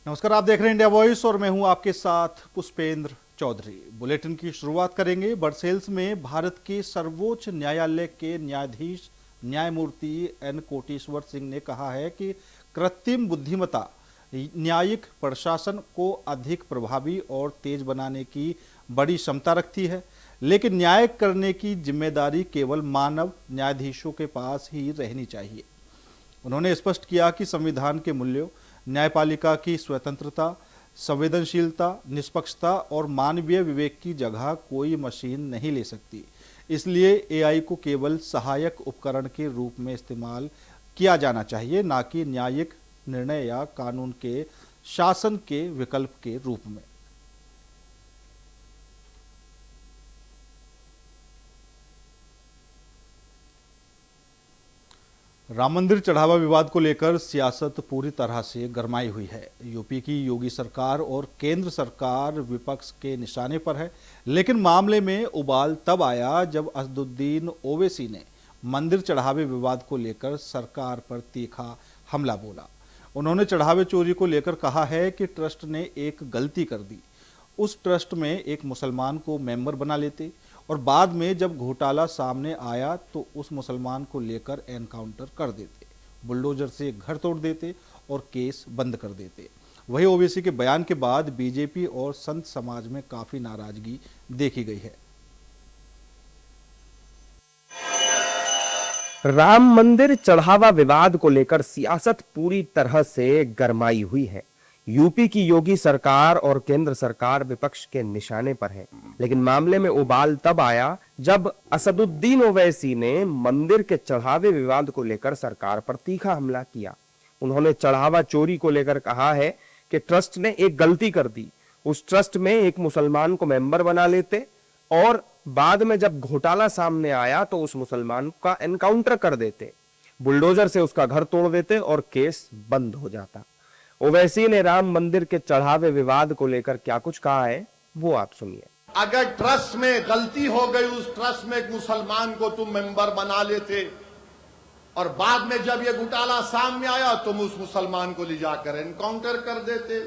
नमस्कार, आप देख रहे हैं इंडिया वॉइस और मैं हूं आपके साथ पुष्पेंद्र चौधरी। बुलेटिन की शुरुआत करेंगे। बरसेल्स में भारत के सर्वोच्च न्यायालय के न्यायाधीश न्यायमूर्ति एन कोटेश्वर सिंह ने कहा है कि कृत्रिम बुद्धिमत्ता न्यायिक प्रशासन को अधिक प्रभावी और तेज बनाने की बड़ी क्षमता रखती है, लेकिन न्याय करने की जिम्मेदारी केवल मानव न्यायाधीशों के पास ही रहनी चाहिए। उन्होंने स्पष्ट किया कि संविधान के मूल्यों, न्यायपालिका की स्वतंत्रता, संवेदनशीलता, निष्पक्षता और मानवीय विवेक की जगह कोई मशीन नहीं ले सकती। इसलिए एआई को केवल सहायक उपकरण के रूप में इस्तेमाल किया जाना चाहिए, ना कि न्यायिक निर्णय या कानून के शासन के विकल्प के रूप में। राम मंदिर चढ़ावा विवाद को लेकर सियासत पूरी तरह से गरमाई हुई है। यूपी की योगी सरकार और केंद्र सरकार विपक्ष के निशाने पर है, लेकिन मामले में उबाल तब आया जब असदुद्दीन ओवैसी ने मंदिर चढ़ावे विवाद को लेकर सरकार पर तीखा हमला बोला। उन्होंने चढ़ावे चोरी को लेकर कहा है कि ट्रस्ट ने एक गलती कर दी। उस ट्रस्ट में एक मुसलमान को मेंबर बना लेते और बाद में जब घोटाला सामने आया तो उस मुसलमान को लेकर एनकाउंटर कर देते, बुलडोजर से घर तोड़ देते और केस बंद कर देते। वही ओवैसी के बयान के बाद बीजेपी और संत समाज में काफी नाराजगी देखी गई है। राम मंदिर चढ़ावा विवाद को लेकर सियासत पूरी तरह से गरमाई हुई है। यूपी की योगी सरकार और केंद्र सरकार विपक्ष के निशाने पर है, लेकिन मामले में उबाल तब आया जब असदुद्दीन ओवैसी ने मंदिर के चढ़ावे विवाद को लेकर सरकार पर तीखा हमला किया। उन्होंने चढ़ावा चोरी को लेकर कहा है कि ट्रस्ट ने एक गलती कर दी। उस ट्रस्ट में एक मुसलमान को मेंबर बना लेते और बाद में जब घोटाला सामने आया तो उस मुसलमान का एनकाउंटर कर देते, बुलडोजर से उसका घर तोड़ देते और केस बंद हो जाता। ओवैसी ने राम मंदिर के चढ़ावे विवाद को लेकर क्या कुछ कहा है, वो आप सुनिए। अगर ट्रस्ट में गलती हो गई, उस ट्रस्ट में एक मुसलमान को तुम मेंबर बना लेते और बाद में जब ये घोटाला सामने आया तुम उस मुसलमान को ले जाकर एनकाउंटर कर देते,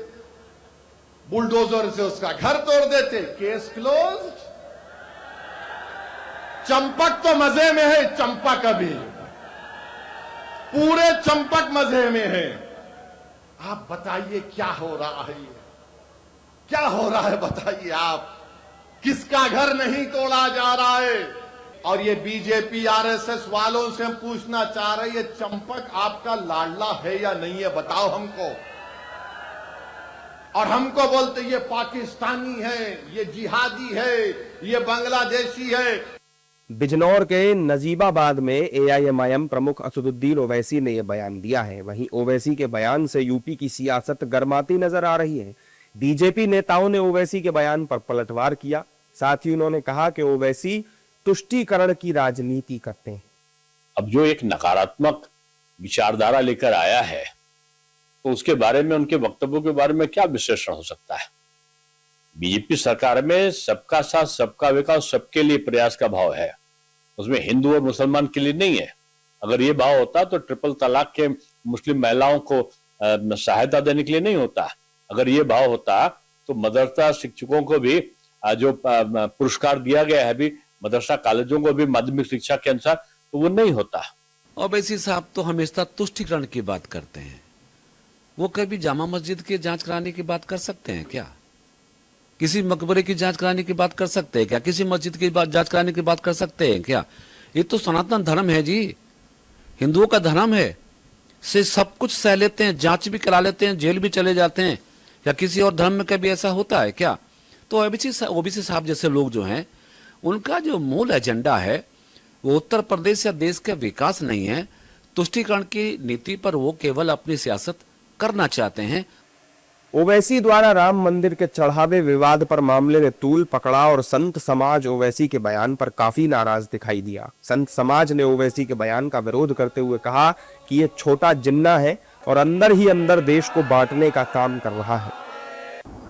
बुलडोजर से उसका घर तोड़ देते, केस क्लोज। चंपक तो मजे में है, चंपक अभी पूरे चंपक मजे में है। आप बताइए क्या हो रहा है, क्या हो रहा है बताइए आप। किसका घर नहीं तोड़ा जा रहा है। और ये बीजेपी आरएसएस वालों से हम पूछना चाह रहे हैं, ये चंपक आपका लाडला है या नहीं है, बताओ हमको। और हमको बोलते ये पाकिस्तानी है, ये जिहादी है, ये बांग्लादेशी है। बिजनौर के नजीबाबाद में एआईएमआईएम प्रमुख असदुद्दीन ओवैसी ने यह बयान दिया है। वहीं ओवैसी के बयान से यूपी की सियासत गरमाती नजर आ रही है। बीजेपी नेताओं ने ओवैसी के बयान पर पलटवार किया। साथ ही उन्होंने कहा कि ओवैसी तुष्टीकरण की राजनीति करते हैं। अब जो एक नकारात्मक विचारधारा लेकर आया है तो उसके बारे में, उनके वक्तव्यों के बारे में क्या विश्लेषण हो सकता है। बीजेपी सरकार में सबका साथ, सबका विकास, सबके लिए प्रयास का भाव है। उसमें हिंदू और मुसलमान के लिए नहीं है। अगर ये भाव होता तो ट्रिपल तलाक के मुस्लिम महिलाओं को सहायता देने के लिए नहीं होता। अगर ये भाव होता तो मदरसा शिक्षकों को भी जो पुरस्कार दिया गया है अभी मदरसा कॉलेजों को भी माध्यमिक शिक्षा के अनुसार, तो वो नहीं होता। ओवैसी साहब तो हमेशा तुष्टीकरण की बात करते हैं। वो कभी जामा मस्जिद की जांच कराने की बात कर सकते हैं क्या? किसी मकबरे की जांच कराने की बात कर सकते हैं क्या? किसी मस्जिद की जांच कराने की बात कर सकते हैं क्या? ये तो सनातन धर्म है जी, हिंदुओं का धर्म है। से सब कुछ सह लेते हैं, जांच भी करा लेते हैं, जेल भी चले जाते हैं। या किसी और धर्म में कभी ऐसा होता है क्या? तो ओबीसी साहब जैसे लोग जो हैं, उनका जो मूल एजेंडा है वो उत्तर प्रदेश या देश का विकास नहीं है। तुष्टीकरण की नीति पर वो केवल अपनी सियासत करना चाहते हैं। ओवैसी द्वारा राम मंदिर के चढ़ावे विवाद पर मामले ने तूल पकड़ा और संत समाज ओवैसी के बयान पर काफी नाराज दिखाई दिया। संत समाज ने ओवैसी के बयान का विरोध करते हुए कहा कि ये छोटा जिन्ना है और अंदर ही अंदर देश को बांटने का काम कर रहा है।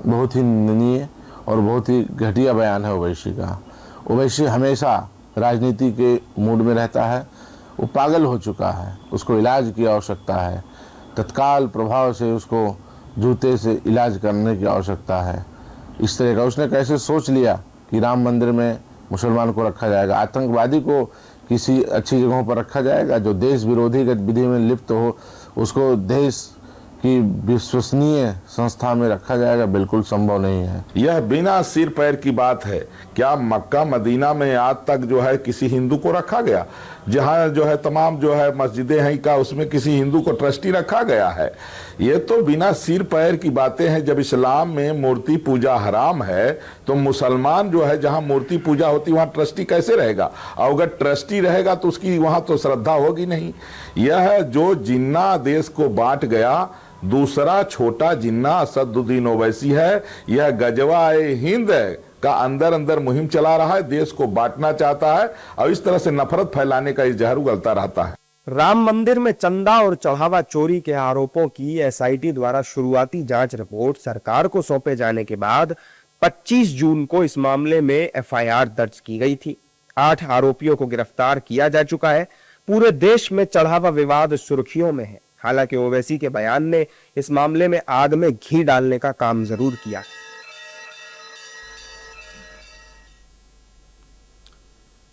बहुत ही निंदनीय और बहुत ही घटिया बयान है ओवैसी का। ओवैसी हमेशा राजनीति के मूड में रहता है। वो पागल हो चुका है, उसको इलाज की आवश्यकता है। तत्काल प्रभाव से उसको जूते से इलाज करने की आवश्यकता है। इस तरह का उसने कैसे सोच लिया कि राम मंदिर में मुसलमान को रखा जाएगा, आतंकवादी को किसी अच्छी जगहों पर रखा जाएगा, जो देश विरोधी गतिविधि में लिप्त हो उसको देश की विश्वसनीय संस्था में रखा जाएगा, बिल्कुल संभव नहीं है। यह बिना सिर पैर की बात है। क्या मक्का मदीना में आज तक जो है किसी हिंदू को रखा गया? जहाँ जो है तमाम जो है मस्जिदें हैं का उसमें किसी हिंदू को ट्रस्टी रखा गया है? ये तो बिना सिर पैर की बातें हैं। जब इस्लाम में मूर्ति पूजा हराम है तो मुसलमान जो है जहाँ मूर्ति पूजा होती वहाँ ट्रस्टी कैसे रहेगा? और अगर ट्रस्टी रहेगा तो उसकी वहाँ तो श्रद्धा होगी नहीं। यह जो जिन्ना देश को बांट गया, दूसरा छोटा जिन्ना असदुद्दीन ओवैसी है, यह गजवा-ए हिंद का अंदर अंदर मुहिम चला रहा है, देश को बांटना चाहता है और इस तरह से नफरत फैलाने का जहर उगलता रहता है। राम मंदिर में चंदा और चढ़ावा चोरी के आरोपों की एसआईटी द्वारा शुरुआती जांच रिपोर्ट सरकार को सौंपे जाने के बाद 25 जून को इस मामले में एफआईआर दर्ज की गई थी। 8 आरोपियों को गिरफ्तार किया जा चुका है। पूरे देश में चढ़ावा विवाद सुर्खियों में है। हालांकि ओवैसी के बयान ने इस मामले में आग में घी डालने का काम जरूर किया।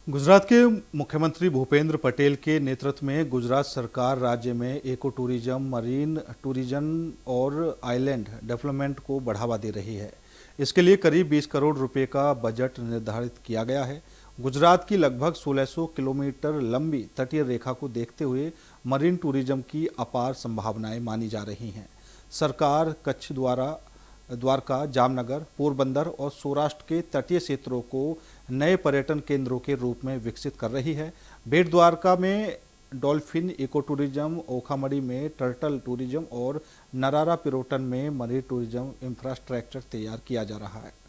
गुजरात के मुख्यमंत्री भूपेंद्र पटेल के नेतृत्व में गुजरात सरकार राज्य में इको टूरिज्म, मरीन टूरिज्म और आइलैंड डेवलपमेंट को बढ़ावा दे रही है। इसके लिए करीब 20 करोड़ रुपए का बजट निर्धारित किया गया है। गुजरात की लगभग 1600 किलोमीटर लंबी तटीय रेखा को देखते हुए मरीन टूरिज्म की अपार संभावनाएं मानी जा रही हैं। सरकार कच्छ, द्वारका, जामनगर, पोरबंदर और सौराष्ट्र के तटीय क्षेत्रों को नए पर्यटन केंद्रों के रूप में विकसित कर रही है। बेट द्वारका में डॉल्फिन इको टूरिज्म, ओखामड़ी में टर्टल टूरिज्म और नरारा पिरोटन में मरीन टूरिज्म इंफ्रास्ट्रक्चर तैयार किया जा रहा है।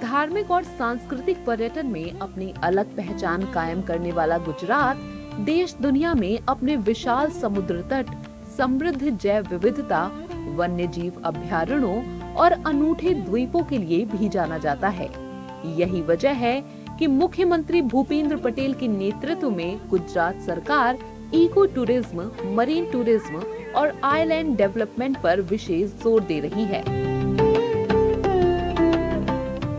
धार्मिक और सांस्कृतिक पर्यटन में अपनी अलग पहचान कायम करने वाला गुजरात देश दुनिया में अपने विशाल समुद्र तट, समृद्ध जैव विविधता, वन्य जीव अभ्यारण्यों और अनूठे द्वीपों के लिए भी जाना जाता है। यही वजह है कि मुख्यमंत्री भूपेंद्र पटेल के नेतृत्व में गुजरात सरकार इको टूरिज्म, मरीन टूरिज्म और आइलैंड डेवलपमेंट पर विशेष जोर दे रही है।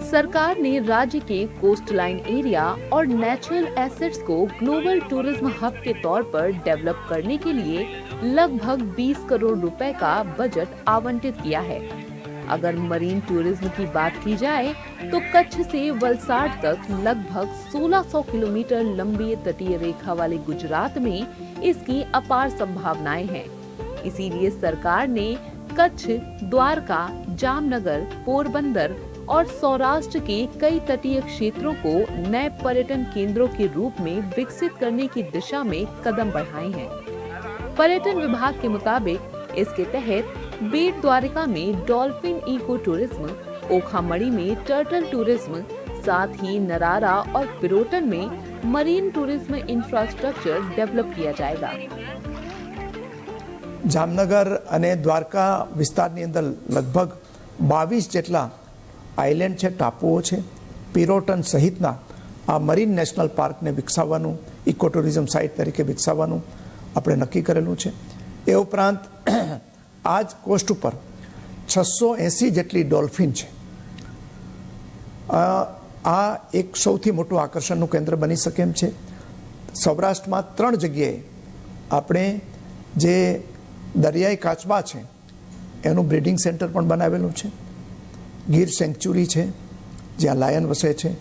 सरकार ने राज्य के कोस्टलाइन एरिया और नेचुरल एसेट्स को ग्लोबल टूरिज्म हब के तौर पर डेवलप करने के लिए लगभग 20 करोड़ रुपए का बजट आवंटित किया है। अगर मरीन टूरिज्म की बात की जाए तो कच्छ से वलसाड तक लगभग 1600 किलोमीटर लंबी तटीय रेखा वाले गुजरात में इसकी अपार संभावनाएं हैं। इसीलिए सरकार ने कच्छ, द्वारका, जामनगर, पोरबंदर और सौराष्ट्र के कई तटीय क्षेत्रों को नए पर्यटन केंद्रों के रूप में विकसित करने की दिशा में कदम बढ़ाए हैं। पर्यटन विभाग के मुताबिक इसके तहत बेट द्वारका में डॉल्फिन इको टूरिज्म, ओखामड़ी में टर्टल टूरिज्म, साथ ही नरारा और पिरोटन में मरीन टूरिज्म इंफ्रास्ट्रक्चर डेवलप किया जाएगा। जामनगर અને દ્વારકા વિસ્તારની અંદર લગભગ 22 જેટલા આઇલેન્ડ છે, ટાપુઓ છે, પિરોટન સહિતના આ મરીન નેશનલ પાર્કને વિકસાવવાનું, ઇકો ટુરિઝમ સાઇટ તરીકે વિકસાવવાનું આપણે નક્કી કરેલું છે। એ ઉપરાંત આજ કોસ્ટ ઉપર 680 જેટલી ડોલ્ફિન છે। આ એક સૌથી મોટું આકર્ષણનું કેન્દ્ર બની શકે એમ છે। સૌરાષ્ટ્રમાં 3 જગ્યાએ આપણે જે દરિયાઈ કાચબા છે એનું બ્રીડિંગ સેન્ટર પણ બનાવેલું છે। ગીર સેન્ચુરી છે જ્યાં લાયન વસે છે,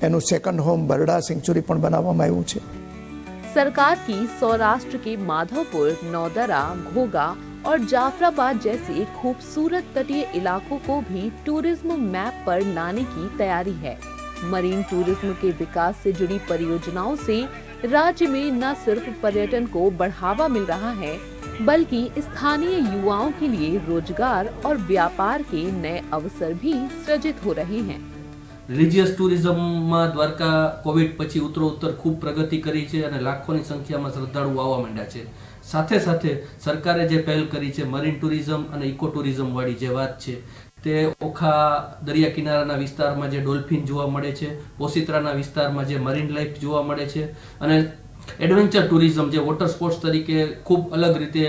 એનું સેકન્ડ હોમ બરડા સેન્ચુરી પણ બનાવવામાં આવ્યું છે। सरकार की सौराष्ट्र के माधवपुर, नौदरा, घोगा और जाफराबाद जैसे खूबसूरत तटीय इलाकों को भी टूरिज्म मैप पर लाने की तैयारी है। मरीन टूरिज्म के विकास से जुड़ी परियोजनाओं से राज्य में न सिर्फ पर्यटन को बढ़ावा मिल रहा है बल्कि स्थानीय युवाओं के लिए रोजगार और व्यापार के नए अवसर भी सृजित हो रहे हैं। रिलीजियस टूरिज्म में द्वारका कोविड पछी उत्तरोत्तर खूब प्रगति करी छे अने लाखों संख्या में श्रद्धालु आववा मांड्या छे। साथे साथे सरकारे जे पहल करी छे मरीन टूरिज्म अने इको टूरिज्म वाળી જે વાત છે તે ઓખા દરિયા કિનારાના વિસ્તારમાં જે ડોલ્ફિન જોવા મળે છે, પોસિત્રાના વિસ્તારમાં જે મરીન લાઈફ જોવા મળે છે અને એડવેન્ચર ટુરિઝમ જે વોટર સ્પોર્ટ્સ તરીકે ખૂબ અલગ રીતે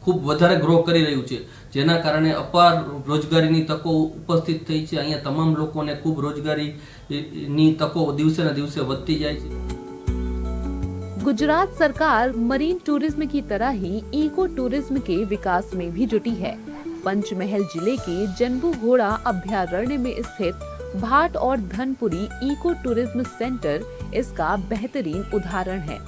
ખૂબ વધારે ગ્રો કરી રહ્યું છે, જેના કારણે અપાર રોજગારીની તકો ઉપસ્થિત થઈ છે। અહીંયા તમામ લોકોને ખૂબ રોજગારીની તકો દિવસે ને દિવસે વધતી જાય છે। गुजरात सरकार मरीन टूरिज्म की तरह ही इको टूरिज्म के विकास में भी जुटी है। पंचमहल जिले के जनबू घोड़ा अभयारण्य में स्थित भाट और धनपुरी इको टूरिज्म सेंटर इसका बेहतरीन उदाहरण है।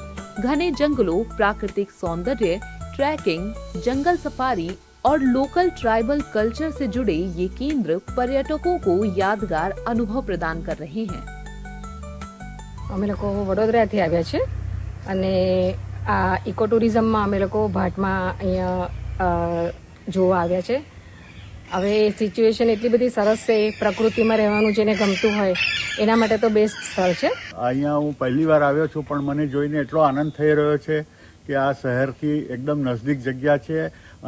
घने जंगलों, प्राकृतिक सौंदर्य, ट्रैकिंग, जंगल सफारी और लोकल ट्राइबल कल्चर से जुड़े ये केंद्र पर्यटकों को यादगार अनुभव प्रदान कर रहे हैं। અમે લોકો વડોદરાથી આવ્યા છે અને આ ઇકો ટુરિઝમમાં અમે લોકો ભાટમાં અહીંયા જોવા આવ્યા છે। હવે સિચ્યુએશન એટલી બધી સરસ છે, પ્રકૃતિમાં રહેવાનું જેને ગમતું હોય એના માટે તો બેસ્ટ સ્થળ છે। અહીંયા હું પહેલી વાર આવ્યો છું પણ મને જોઈને એટલો આનંદ થઈ રહ્યો છે કે આ શહેરથી એકદમ નજદીક જગ્યા છે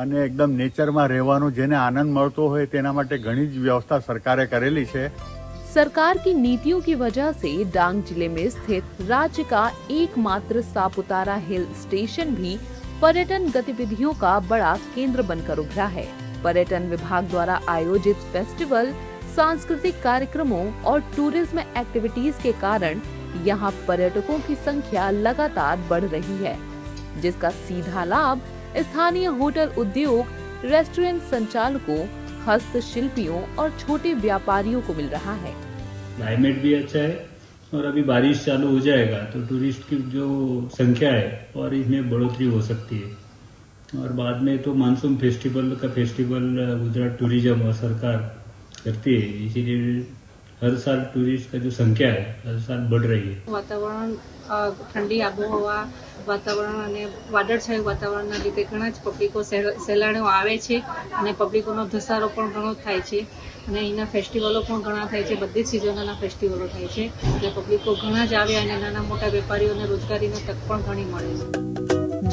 અને એકદમ નેચરમાં રહેવાનું જેને આનંદ મળતો હોય તેના માટે ઘણી જ વ્યવસ્થા સરકારે કરેલી છે। सरकार की नीतियों की वजह से डांग जिले में स्थित राज्य का एकमात्र सापुतारा हिल स्टेशन भी पर्यटन गतिविधियों का बड़ा केंद्र बनकर उभरा है। पर्यटन विभाग द्वारा आयोजित फेस्टिवल, सांस्कृतिक कार्यक्रमों और टूरिज्म एक्टिविटीज के कारण यहाँ पर्यटकों की संख्या लगातार बढ़ रही है, जिसका सीधा लाभ स्थानीय होटल उद्योग, रेस्टोरेंट संचालकों, हस्तशिल्पियों और छोटे व्यापारियों को मिल रहा है। क्लाइमेट भी अच्छा है और अभी बारिश चालू हो जाएगा तो टूरिस्ट की जो संख्या है और इसमें बढ़ोतरी हो सकती है। और बाद में तो मानसून फेस्टिवल गुजरात टूरिज्म और सरकार करती है, इसीलिए हर साल टूरिस्ट का जो संख्या है हर साल बढ़ रही है। वातावरण ठंडी आबोहवा वातावरण અને વાદળછાયું વાતાવરણના લીધે ઘણા જ પબ્લિકો સહેલાણીઓ આવે છે અને પબ્લિકોનો ધસારો પણ ઘણો થાય છે અને અહીંના ફેસ્ટિવલો પણ ઘણા થાય છે। બધી જ સિઝનના ફેસ્ટિવલો થાય છે એટલે પબ્લિકો ઘણા જ આવે અને નાના મોટા વેપારીઓને રોજગારીની તક પણ ઘણી મળે છે।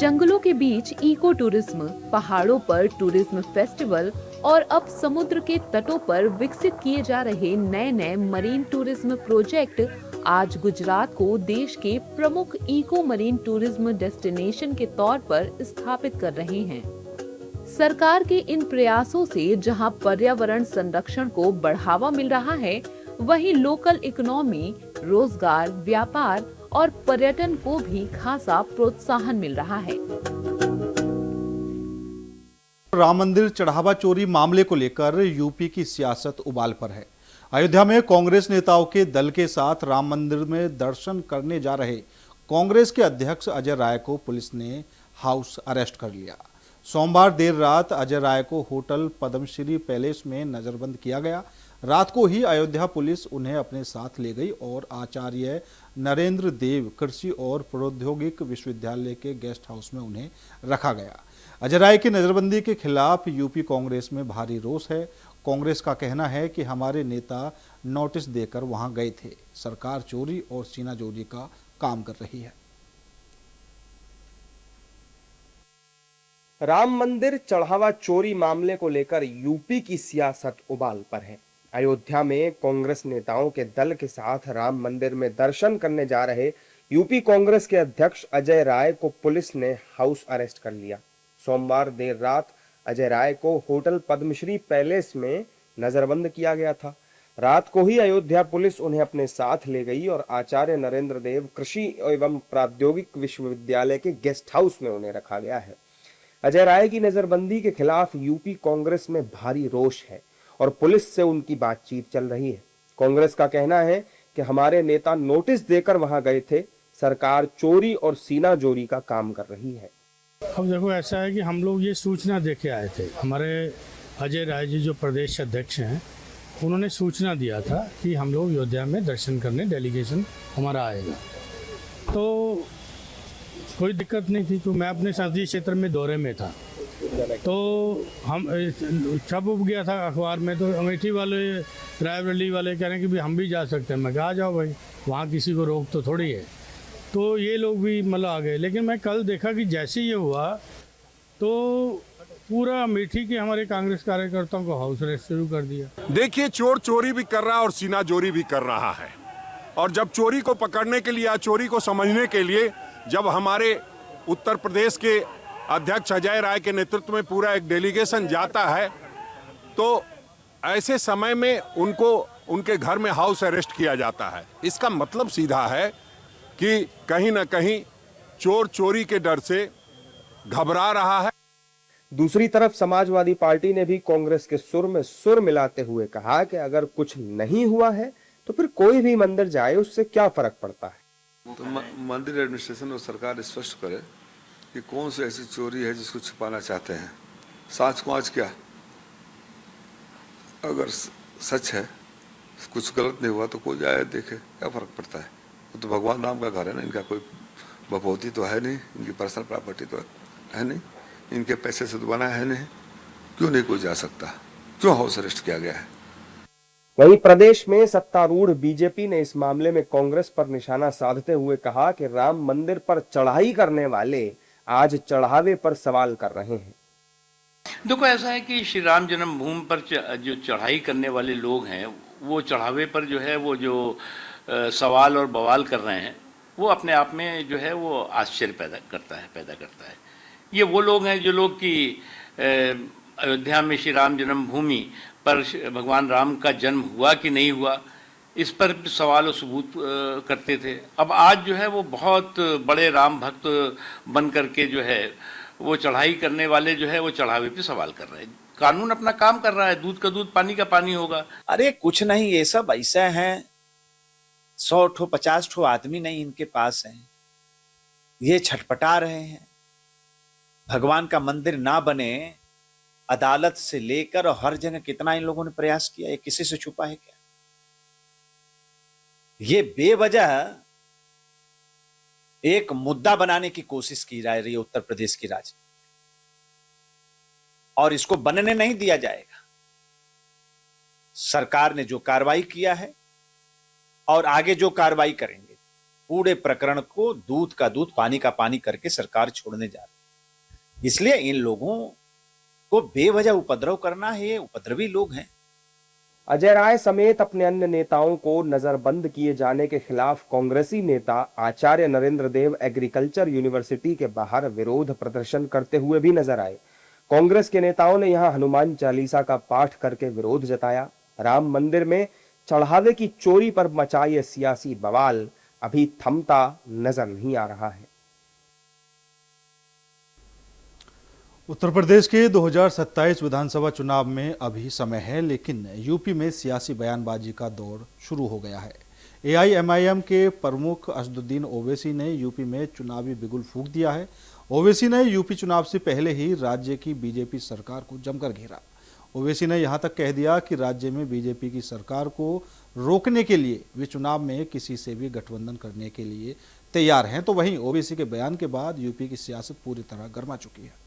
जंगलों के बीच इको टूरिज्म, पहाड़ों पर टूरिज्म फेस्टिवल और अब समुद्र के तटों पर विकसित किए जा रहे नए नए मरीन टूरिज्म प्रोजेक्ट आज गुजरात को देश के प्रमुख इको मरीन टूरिज्म डेस्टिनेशन के तौर पर स्थापित कर रहे हैं। सरकार के इन प्रयासों से जहां पर्यावरण संरक्षण को बढ़ावा मिल रहा है, वहीं लोकल इकोनॉमी, रोजगार, व्यापार और पर्यटन को भी खासा प्रोत्साहन मिल रहा है। राम मंदिर चढ़ावा चोरी मामले को लेकर यूपी की सियासत उबाल पर है। अयोध्या में कांग्रेस नेताओं के दल के साथ राम मंदिर में दर्शन करने जा रहे कांग्रेस के अध्यक्ष अजय राय को पुलिस ने हाउस अरेस्ट कर लिया। सोमवार देर रात अजय राय को होटल पद्मश्री पैलेस में नजरबंद किया गया। रात को ही अयोध्या पुलिस उन्हें अपने साथ ले गई और आचार्य नरेंद्र देव कृषि और प्रौद्योगिक विश्वविद्यालय के गेस्ट हाउस में उन्हें रखा गया। अजय राय की नजरबंदी के खिलाफ यूपी कांग्रेस में भारी रोष है। कांग्रेस का कहना है कि हमारे नेता नोटिस देकर वहां गए थे, सरकार चोरी और सीनाजोरी का काम कर रही है। राम मंदिर चढ़ावा चोरी मामले को लेकर यूपी की सियासत उबाल पर है। अयोध्या में कांग्रेस नेताओं के दल के साथ राम मंदिर में दर्शन करने जा रहे यूपी कांग्रेस के अध्यक्ष अजय राय को पुलिस ने हाउस अरेस्ट कर लिया। सोमवार देर रात अजय राय को होटल पद्मश्री पैलेस में नजरबंद किया गया था। रात को ही अयोध्या पुलिस उन्हें अपने साथ ले गई और आचार्य नरेंद्र देव कृषि एवं प्रौद्योगिक विश्वविद्यालय के गेस्ट हाउस में उन्हें रखा गया है। अजय राय की नजरबंदी के खिलाफ यूपी कांग्रेस में भारी रोष है और पुलिस से उनकी बातचीत चल रही है। कांग्रेस का कहना है कि हमारे नेता नोटिस देकर वहां गए थे, सरकार चोरी और सीनाजोरी का काम कर रही है। अब देखो ऐसा है कि हम लोग ये सूचना देके आए थे। हमारे अजय राय जी जो प्रदेश अध्यक्ष हैं, उन्होंने सूचना दिया था कि हम लोग अयोध्या में दर्शन करने डेलीगेशन हमारा आएगा, तो कोई दिक्कत नहीं थी। तो मैं अपने संसदीय क्षेत्र में दौरे में था, तो हम छप उप गया था अखबार में, तो अमेठी वाले रायबरेली वाले कह रहे हैं कि भाई हम भी जा सकते हैं। मैं कहा आ जाओ भाई, वहाँ किसी को रोक तो थोड़ी है। तो ये लोग भी मतलब आ गए। लेकिन मैं कल देखा कि जैसे ये हुआ तो पूरा मीठी के हमारे कांग्रेस कार्यकर्ताओं को हाउस अरेस्ट शुरू कर दिया। देखिए, चोर चोरी भी कर रहा है और सीना जोरी भी कर रहा है। और जब चोरी को पकड़ने के लिए या चोरी को समझने के लिए जब हमारे उत्तर प्रदेश के अध्यक्ष अजय राय के नेतृत्व में पूरा एक डेलीगेशन जाता है, तो ऐसे समय में उनको उनके घर में हाउस अरेस्ट किया जाता है। इसका मतलब सीधा है कि कहीं ना कहीं चोर चोरी के डर से घबरा रहा है। दूसरी तरफ समाजवादी पार्टी ने भी कांग्रेस के सुर में सुर मिलाते हुए कहा कि अगर कुछ नहीं हुआ है तो फिर कोई भी मंदिर जाए, उससे क्या फर्क पड़ता है। तो मंदिर एडमिनिस्ट्रेशन और सरकार स्पष्ट करे कि कौन सी ऐसी चोरी है जिसको छुपाना चाहते हैं। साच को आज क्या, अगर सच है, कुछ गलत नहीं हुआ तो कोई जाए देखे, क्या फर्क पड़ता है। वो तो भगवान राम का घर है ना, इनका कोई बपौती तो है नहीं, इनकी पर्सनल प्रॉपर्टी तो है नहीं, इनके पैसे से तो बना है नहीं, क्यों नहीं कोई जा सकता, क्यों हाउस अरेस्ट किया गया है। वहीं प्रदेश में सत्तारूढ़ बीजेपी ने इस मामले में कांग्रेस पर निशाना साधते हुए कहा कि राम मंदिर पर चढ़ाई करने वाले आज चढ़ावे पर सवाल कर रहे हैं। देखो, ऐसा है कि श्री राम जन्मभूमि पर जो चढ़ाई करने वाले लोग हैं, वो चढ़ावे पर जो है वो जो सवाल और बवाल कर रहे हैं, वो अपने आप में जो है वो आश्चर्य पैदा करता है। ये वो लोग हैं जो लोग कि अयोध्या में श्री राम जन्मभूमि पर भगवान राम का जन्म हुआ कि नहीं हुआ, इस पर सवाल और सबूत करते थे। अब आज जो है वो बहुत बड़े राम भक्त बन करके जो है वो चढ़ाई करने वाले जो है वो चढ़ावे पे सवाल कर रहे हैं। कानून अपना काम कर रहा है, दूध का दूध पानी का पानी होगा। अरे कुछ नहीं, ये सब ऐसा है, 100 ठो 50 ठो आदमी नहीं इनके पास हैं, ये छटपटा रहे हैं। भगवान का मंदिर ना बने, अदालत से लेकर और हर जगह कितना इन लोगों ने प्रयास किया, ये किसी से छुपा है क्या। ये बेवजह एक मुद्दा बनाने की कोशिश की जा रही है उत्तर प्रदेश की राजनीति, और इसको बनने नहीं दिया जाएगा। सरकार ने जो कार्रवाई किया है और आगे जो कार्रवाई करेंगे, पूरे प्रकरण को दूध का दूध पानी का पानी करके सरकार छोड़ने जा रही है। इसलिए इन लोगों को बेवजह उपद्रव करना है, ये उपद्रवी लोग हैं। अजय राय समेत अपने अन्य नेताओं को नजरबंद किए जाने के खिलाफ कांग्रेसी नेता आचार्य नरेंद्र देव एग्रीकल्चर यूनिवर्सिटी के बाहर विरोध प्रदर्शन करते हुए भी नजर आए। कांग्रेस के नेताओं ने यहां हनुमान चालीसा का पाठ करके विरोध जताया। राम मंदिर में चढ़ावे की चोरी पर मचा ये सियासी बवाल अभी थमता नजर नहीं आ रहा है। उत्तर प्रदेश के 2027 विधानसभा चुनाव में अभी समय है, लेकिन यूपी में सियासी बयानबाजी का दौर शुरू हो गया है। एआईएमआईएम के प्रमुख असदुद्दीन ओवैसी ने यूपी में चुनावी बिगुल फूंक दिया है। ओवैसी ने यूपी चुनाव से पहले ही राज्य की बीजेपी सरकार को जमकर घेरा। ओवैसी ने यहां तक कह दिया कि राज्य में बीजेपी की सरकार को रोकने के लिए वे चुनाव में किसी से भी गठबंधन करने के लिए तैयार हैं। तो वहीं ओवैसी के बयान के बाद यूपी की सियासत पूरी तरह गर्मा चुकी है।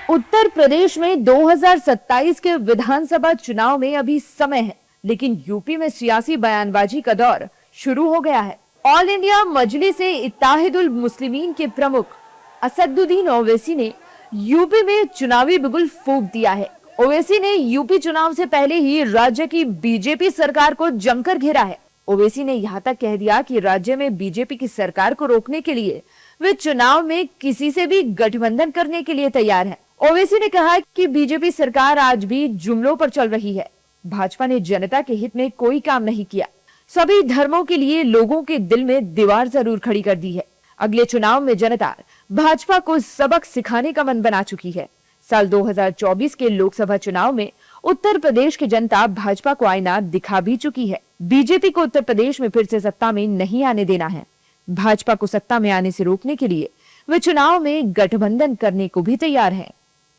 उत्तर प्रदेश में 2027 के विधानसभा चुनाव में अभी समय है, लेकिन यूपी में सियासी बयानबाजी का दौर शुरू हो गया है। ऑल इंडिया मजलिस-ए-इत्तेहादुल मुस्लिमीन के प्रमुख असदुद्दीन ओवैसी ने यूपी में चुनावी बिगुल फूंक दिया है। ओवैसी ने यूपी चुनाव से पहले ही राज्य की बीजेपी सरकार को जमकर घेरा है। ओवैसी ने यहाँ तक कह दिया कि राज्य में बीजेपी की सरकार को रोकने के लिए वे चुनाव में किसी से भी गठबंधन करने के लिए तैयार हैं। ओवैसी ने कहा कि बीजेपी सरकार आज भी जुमलों पर चल रही है। भाजपा ने जनता के हित में कोई काम नहीं किया, सभी धर्मों के लिए लोगों के दिल में दीवार जरूर खड़ी कर दी है। अगले चुनाव में जनता भाजपा को सबक सिखाने का मन बना चुकी है। साल 2024 के लोकसभा चुनाव में उत्तर प्रदेश की जनता भाजपा को आईना दिखा भी चुकी है। बीजेपी को उत्तर प्रदेश में फिर से सत्ता में नहीं आने देना है। भाजपा को सत्ता में आने से रोकने के लिए वे चुनाव में गठबंधन करने को भी तैयार हैं।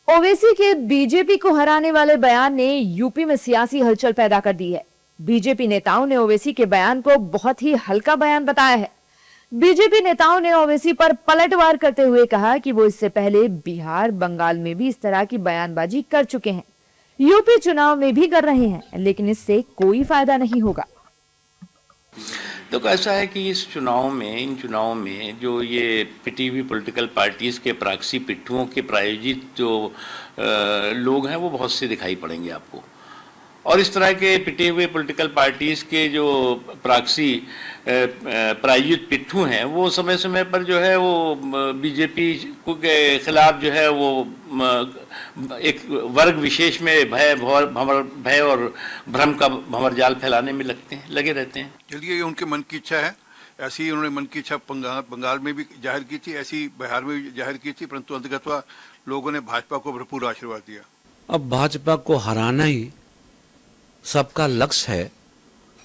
ओवैसी के बीजेपी को हराने वाले बयान ने यूपी में सियासी हलचल पैदा कर दी है। बीजेपी नेताओं ने ओवैसी के बयान को बहुत ही हल्का बयान बताया है। बीजेपी नेताओं ने ओवैसी पर पलटवार करते हुए कहा कि वो इससे पहले बिहार, बंगाल में भी इस तरह की बयानबाजी कर चुके हैं, यूपी चुनाव में भी कर रहे हैं, लेकिन इससे कोई फायदा नहीं होगा। तो ऐसा है कि इन चुनावों में जो ये पिटी हुई पॉलिटिकल पार्टीज़ के प्राक्सी पिट्ठुओं के प्रायोजित जो लोग हैं वो बहुत से दिखाई पड़ेंगे आपको। और इस तरह के पिटे हुए पॉलिटिकल पार्टीज़ के जो प्राक्सी प्रायोजित पिट्ठू हैं वो समय समय पर जो है वो बीजेपी के खिलाफ जो है वो एक वर्ग विशेष में भय और भ्रम का भंवरजाल फैलाने में लगे रहते हैं। चलिए, ये उनके मन की इच्छा है। ऐसी उन्होंने मन की इच्छा बंगाल में भी जाहिर की थी, ऐसी बिहार में भी जाहिर की थी, परंतु अंततः लोगों ने भाजपा को भरपूर आशीर्वाद दिया। अब भाजपा को हराना ही सबका लक्ष्य है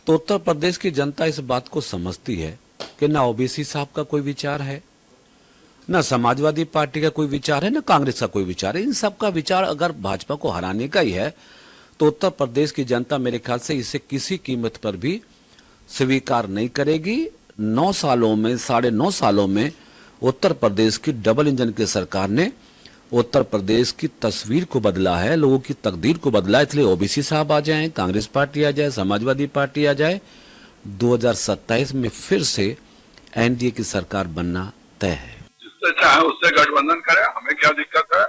तो उत्तर प्रदेश की जनता इस बात को समझती है कि ना ओबीसी साहब का कोई विचार है, ना समाजवादी पार्टी का कोई विचार है, ना कांग्रेस का कोई विचार है। इन सब का विचार अगर भाजपा को हराने का ही है तो उत्तर प्रदेश की जनता मेरे ख्याल से इसे किसी कीमत पर भी स्वीकार नहीं करेगी। 9 सालों में 9.5 सालों में उत्तर प्रदेश की डबल इंजन की सरकार ने उत्तर प्रदेश की तस्वीर को बदला है, लोगों की तकदीर को बदला है। इसलिए ओबीसी साहब आ जाएं, कांग्रेस पार्टी आ जाए, समाजवादी पार्टी आ जाए, 2027 में फिर से एनडीए की सरकार बनना तय है। जिससे चाहे उससे गठबंधन करें, हमें क्या दिक्कत है।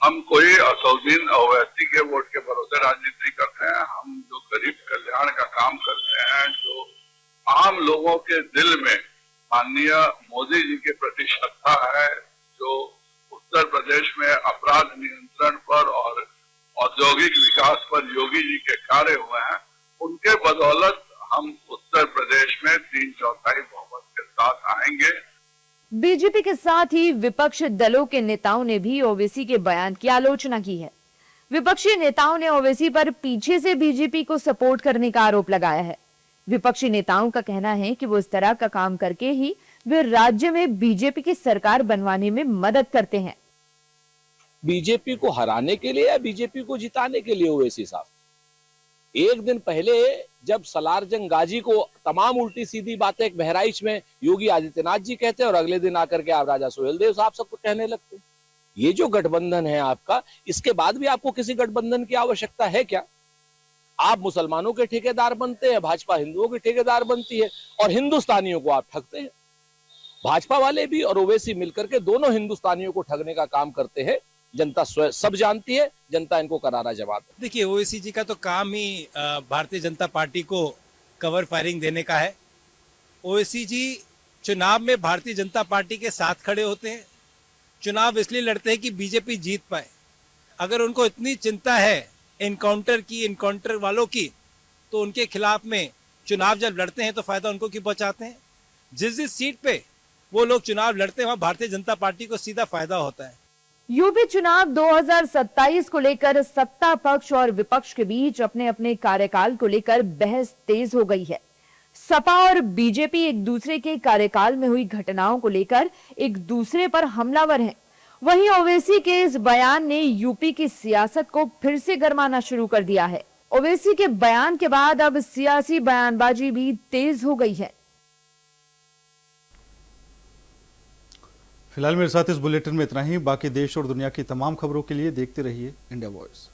हम कोई असौदीन अवैसी के वोट के भरोसे राजनीति नहीं करते हैं। हम जो गरीब कल्याण का काम करते हैं, जो आम लोगों के दिल में माननीय मोदी जी के प्रति श्रद्धा है, जो उत्तर प्रदेश में अपराध नियंत्रण पर और औद्योगिक विकास पर योगी जी के कार्य हुए हैं, उनके बदौलत हम उत्तर प्रदेश में 3/4 बहुमत के साथ आएंगे। बीजेपी के साथ ही विपक्ष दलों के नेताओं ने भी ओवैसी के बयान की आलोचना की है। विपक्षी नेताओं ने ओवैसी पर पीछे से बीजेपी को सपोर्ट करने का आरोप लगाया है। विपक्षी नेताओं का कहना है कि वो इस तरह का काम करके ही वे राज्य में बीजेपी की सरकार बनवाने में मदद करते हैं। बीजेपी को हराने के लिए या बीजेपी को जिताने के लिए ओवैसी साहब? एक दिन पहले जब सलारजंग गाजी को तमाम उल्टी सीधी बातें बहराइच में योगी आदित्यनाथ जी कहते हैं और अगले दिन आकर के आप राजा सुहेलदेव साहब सबको कहने लगते हैं। ये जो गठबंधन है आपका, इसके बाद भी आपको किसी गठबंधन की आवश्यकता है क्या? आप मुसलमानों के ठेकेदार बनते हैं, भाजपा हिंदुओं के ठेकेदार बनती है और हिंदुस्तानियों को आप ठगते हैं। भाजपा वाले भी और ओवैसी मिलकर के दोनों हिंदुस्तानियों को ठगने का काम करते हैं। जनता सब जानती है, जनता इनको करारा जवाब है। देखिए, ओवैसी जी का तो काम ही भारतीय जनता पार्टी को कवर फायरिंग देने का है। ओवैसी जी चुनाव में भारतीय जनता पार्टी के साथ खड़े होते हैं। चुनाव इसलिए लड़ते हैं कि बीजेपी जीत पाए। अगर उनको इतनी चिंता है इनकाउंटर वालों की, तो उनके खिलाफ में चुनाव जब लड़ते हैं तो फायदा उनको क्यों पहुंचाते हैं? जिस सीट पे वो लोग चुनाव लड़ते हैं वहां भारतीय जनता पार्टी को सीधा फायदा होता है। यूपी चुनाव 2027 को लेकर सत्ता पक्ष और विपक्ष के बीच अपने अपने कार्यकाल को लेकर बहस तेज हो गई है। सपा और बीजेपी एक दूसरे के कार्यकाल में हुई घटनाओं को लेकर एक दूसरे पर हमलावर हैं। वहीं ओवैसी के इस बयान ने यूपी की सियासत को फिर से गरमाना शुरू कर दिया है। ओवैसी के बयान के बाद अब सियासी बयानबाजी भी तेज हो गई है। फिलहाल मेरे साथ इस बुलेटिन में इतना ही। बाकी देश और दुनिया की तमाम खबरों के लिए देखते रहिए इंडिया वॉइस।